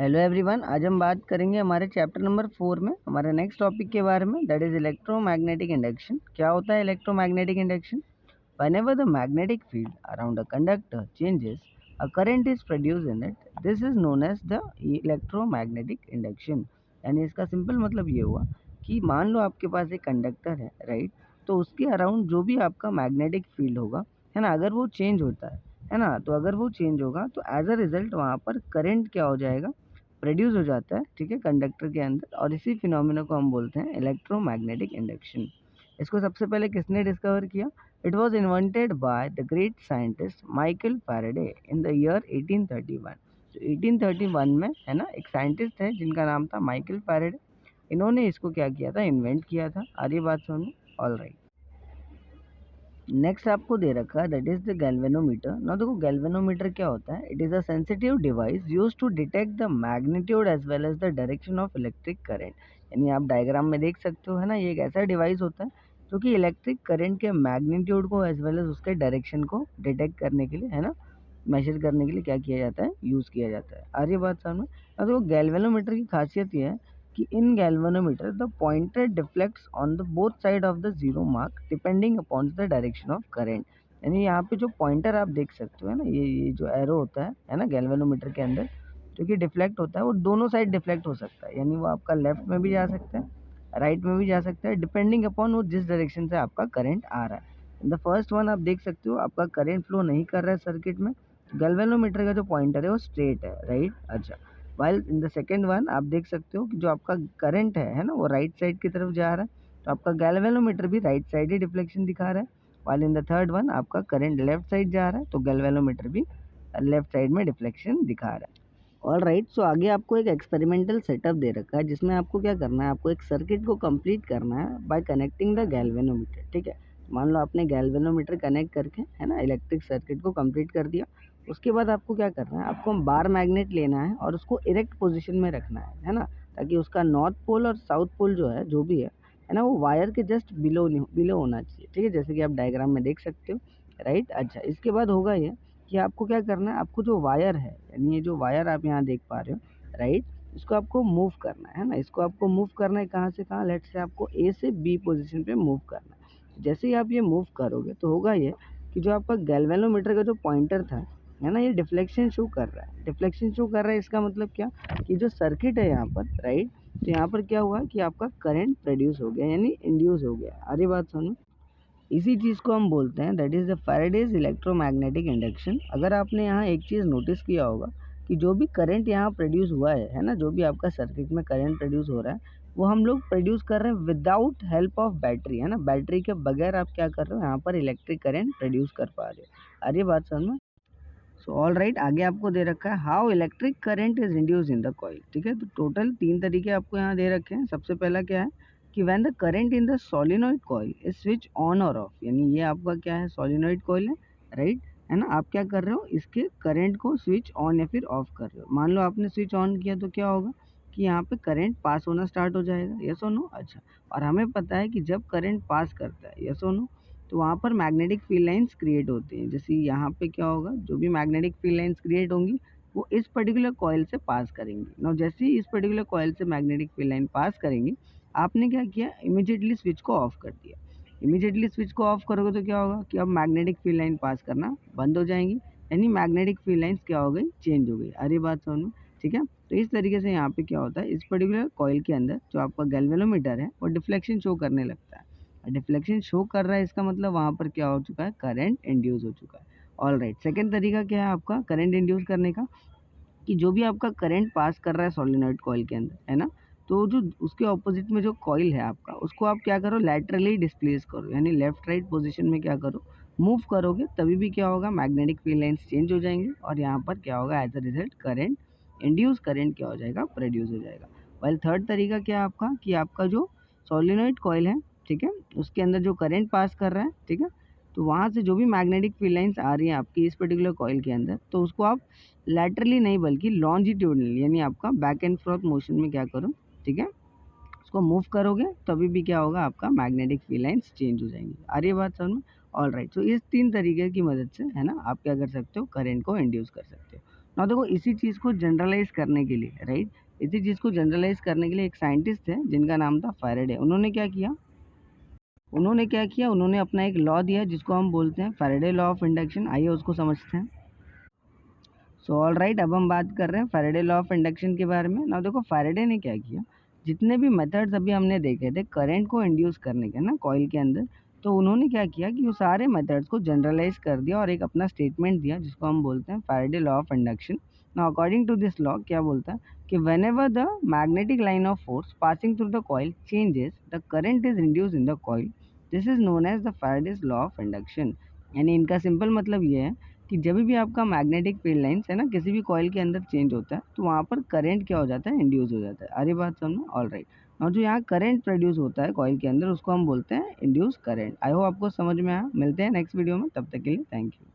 Hello everyone, आज हम बात करेंगे हमारे चैप्टर नंबर 4 में हमारे नेक्स्ट टॉपिक के बारे में, दैट इज इलेक्ट्रोमैग्नेटिक इंडक्शन। क्या होता है electromagnetic induction? Whenever the magnetic field around a conductor changes, a current is produced in it, this is known as the electromagnetic induction. यानी इसका सिंपल मतलब ये हुआ कि मान लो आपके पास एक कंडक्टर है, राइट? तो उसके अराउंड जो भी आपका मैग्नेटिक फील्ड होगा, है ना, अगर वो चेंज होता है ना, तो अगर वो चेंज होगा तो एज अ रिजल्ट वहाँ पर करंट क्या हो जाएगा, प्रोड्यूस हो जाता है, ठीक है, कंडक्टर के अंदर। और इसी फिनोमिना को हम बोलते हैं इलेक्ट्रोमैग्नेटिक इंडक्शन। इसको सबसे पहले किसने डिस्कवर किया? It was invented by the great scientist Michael Faraday in the year 1831। तो 1831 में, है ना, एक साइंटिस्ट है जिनका नाम था माइकल फैराडे। इन्होंने इसको क्या किया था, इन्वेंट किया था। आ रही बात समझ में? All right. नेक्स्ट आपको दे रखा है दैट इज द गैल्वेनोमीटर। ना देखो, गैल्वेनोमीटर क्या होता है? It is a sensitive device used to detect the magnitude as well as the direction of electric current. यानी आप डायग्राम में देख सकते हो, है ना, ये एक ऐसा डिवाइस होता है जो कि इलेक्ट्रिक करंट के मैग्नीट्यूड को एज वेल एज उसके डायरेक्शन को डिटेक्ट करने के लिए, है ना, मेजर करने के लिए क्या किया जाता है, यूज़ किया जाता है। आ रही बात सामने? अब देखो, गैल्वेनोमीटर की खासियत ये है कि in galvanometer the pointer deflects on the both side of the zero mark depending upon the direction of current। यानी यहाँ पे जो पॉइंटर आप देख सकते हो, है ना, ये जो एरो होता है ना, गैल्वेनोमीटर के अंदर जो कि डिफ्लेक्ट होता है, वो दोनों साइड डिफ्लेक्ट हो सकता है। यानी वो आपका लेफ्ट में भी जा सकता है, राइट में भी जा सकता है, डिपेंडिंग अपॉन वो जिस डायरेक्शन से आपका करंट आ रहा है। इन द फर्स्ट वन आप देख सकते हो आपका करंट फ्लो नहीं कर रहा है सर्किट में, गैल्वेनोमीटर का जो पॉइंटर है वो स्ट्रेट है, राइट। अच्छा, while in the second one आप देख सकते हो कि जो आपका करंट है ना, वो राइट साइड की तरफ जा रहा है, तो आपका गैल्वेनोमीटर भी राइट साइड ही डिफ्लेक्शन दिखा रहा है। While in the third one आपका करंट लेफ्ट साइड जा रहा है, तो गैल्वेनोमीटर भी लेफ्ट साइड में डिफ्लेक्शन दिखा रहा है। All right. सो आगे आपको एक एक्सपेरिमेंटल सेटअप दे रखा है जिसमें आपको क्या करना है, आपको एक सर्किट को कंप्लीट करना है बाय कनेक्टिंग द गैल्वेनोमीटर, ठीक है। मान लो आपने गैल्वेनोमीटर कनेक्ट करके, है ना, इलेक्ट्रिक सर्किट को कंप्लीट कर दिया। उसके बाद आपको क्या करना है, आपको बार मैग्नेट लेना है और उसको इरेक्ट पोजीशन में रखना है ना, ताकि उसका नॉर्थ पोल और साउथ पोल जो है, जो भी है ना, वो वायर के जस्ट बिलो होना चाहिए, ठीक है, जैसे कि आप डायग्राम में देख सकते हो, राइट। अच्छा, इसके बाद होगा ये कि आपको क्या करना है, आपको जो वायर है, यानी ये जो वायर आप यहाँ देख पा रहे हो, राइट, इसको आपको मूव करना है ना, इसको आपको मूव करना है कहाँ से कहाँ, लेट्स से आपको ए से बी पोजीशन पे मूव करना है। जैसे ही आप ये मूव करोगे तो होगा ये कि जो आपका गैल्वेनोमीटर का जो पॉइंटर था, है ना, ये डिफ्लेक्शन शो कर रहा है, डिफ्लेक्शन शो कर रहा है। इसका मतलब क्या कि जो सर्किट है यहाँ पर, राइट, तो यहाँ पर क्या हुआ कि आपका करंट प्रोड्यूस हो गया, यानी इंड्यूस हो गया। अरे बात सुनो, इसी चीज़ को हम बोलते हैं that is the Faraday's electromagnetic induction. अगर आपने यहाँ एक चीज़ नोटिस किया होगा कि जो भी करंट यहाँ प्रोड्यूस हुआ है ना, जो भी आपका सर्किट में करंट प्रोड्यूस हो रहा है, वो हम लोग प्रोड्यूस कर रहे हैं विदाउट हेल्प ऑफ बैटरी, है ना, बैटरी के बगैर आप क्या कर रहे हो, यहाँ पर इलेक्ट्रिक करंट प्रोड्यूस कर पा रहे हो। अरे बात समझ में? सो ऑल राइट, आगे आपको दे रखा है how electric current is induce in the coil, ठीक है। तो टोटल 3 तरीके आपको यहाँ दे रखे हैं। सबसे पहला क्या है कि when the current in the solenoid coil is switch on और ऑफ, यानी ये आपका क्या है, सोलेनोइड कॉइल है, राइट, है ना। आप क्या कर रहे हो, इसके करंट को स्विच ऑन या फिर ऑफ कर रहे हो। मान लो आपने स्विच ऑन किया तो क्या होगा कि यहाँ पे करंट पास होना स्टार्ट हो जाएगा, यस और नो। अच्छा, और हमें पता है कि जब करंट पास करता है, यस और नो, तो वहाँ पर मैग्नेटिक फील्ड लाइंस क्रिएट होती हैं। जैसे यहाँ पे क्या होगा, जो भी मैग्नेटिक फील्ड लाइंस क्रिएट होंगी वो इस पर्टिकुलर कॉइल से पास करेंगी। ना जैसे ही इस पर्टिकुलर कॉइल से मैग्नेटिक फील्ड लाइन पास करेंगी, आपने क्या किया, इमीडिएटली स्विच को ऑफ कर दिया। इमीडिएटली स्विच को ऑफ करोगे तो क्या होगा कि अब मैग्नेटिक फील्ड लाइन पास करना बंद हो जाएंगी, यानी मैग्नेटिक फील्ड लाइंस क्या हो गई, चेंज हो गई। अरे बात समझ में? ठीक है। तो इस तरीके से यहाँ पे क्या होता है, इस पर्टिकुलर कॉइल के अंदर जो आपका गैल्वेनोमीटर है वो डिफ्लेक्शन शो करने लगता है। डिफ्लेक्शन शो कर रहा है, इसका मतलब वहाँ पर क्या हो चुका है, करंट इंड्यूस हो चुका है। All right. सेकेंड तरीका क्या है आपका करंट इंड्यूस करने का, कि जो भी आपका करंट पास कर रहा है सोलेनोइड कॉइल के अंदर, है ना, तो जो उसके ऑपोजिट में जो कॉइल है आपका, उसको आप क्या करो, लैटरली डिस्प्लेस करो, यानी लेफ्ट राइट पोजीशन में क्या करो, मूव करोगे, तभी भी क्या होगा, मैग्नेटिक फील्ड लाइंस चेंज हो जाएंगे और यहाँ पर क्या होगा, as a result current induce current क्या हो जाएगा, प्रोड्यूस हो जाएगा। वाइल थर्ड तरीका क्या है आपका कि आपका जो सोलेनोइड कॉइल है, ठीक है, उसके अंदर जो करंट पास कर रहा है, ठीक है, तो वहाँ से जो भी मैग्नेटिक फील्ड लाइंस आ रही हैं आपकी इस पर्टिकुलर कॉइल के अंदर, तो उसको आप लैटरली नहीं बल्कि लॉन्जिट्यूडनल, यानी आपका बैक एंड फ्रॉथ मोशन में क्या करो, ठीक है, उसको मूव करोगे, तभी भी क्या होगा, आपका मैग्नेटिक फील्ड लाइंस चेंज हो जाएंगी। आ रही है बात समझ में? All right. सो इस 3 तरीके की मदद से, है ना, आप क्या कर सकते हो, करंट को इंड्यूस कर सकते हो। ना देखो इसी चीज़ को जनरलाइज करने के लिए, राइट, इसी चीज़ को जनरलाइज करने के लिए एक साइंटिस्ट थे जिनका नाम था फैराडे। उन्होंने अपना एक लॉ दिया जिसको हम बोलते हैं फैराडे लॉ ऑफ इंडक्शन। आइए उसको समझते हैं। सो ऑल राइट, अब हम बात कर रहे हैं फैराडे लॉ ऑफ इंडक्शन के बारे में। ना देखो फैराडे ने क्या किया, जितने भी मेथड्स अभी हमने देखे थे करंट को इंड्यूस करने के ना कॉइल के अंदर, तो उन्होंने क्या किया कि वो सारे मेथड्स को जनरलाइज कर दिया और एक अपना स्टेटमेंट दिया जिसको हम बोलते हैं Faraday law of induction. Now according to this law क्या बोलता है कि whenever the magnetic line of force passing through the coil changes the current is induced in the coil, this is known as the Faraday's law of induction. यानी इनका simple मतलब ये है कि जब भी आपका मैग्नेटिक फील्ड लाइंस है ना किसी भी कॉइल के अंदर चेंज होता है तो वहाँ पर करंट क्या हो जाता है, इंड्यूस हो जाता है। अरे बात समझो, ऑल राइट। और जो यहाँ करंट प्रोड्यूस होता है कॉइल के अंदर उसको हम बोलते हैं इंड्यूस करंट। आई होप आपको समझ में आया। मिलते हैं नेक्स्ट वीडियो में, तब तक के लिए थैंक यू।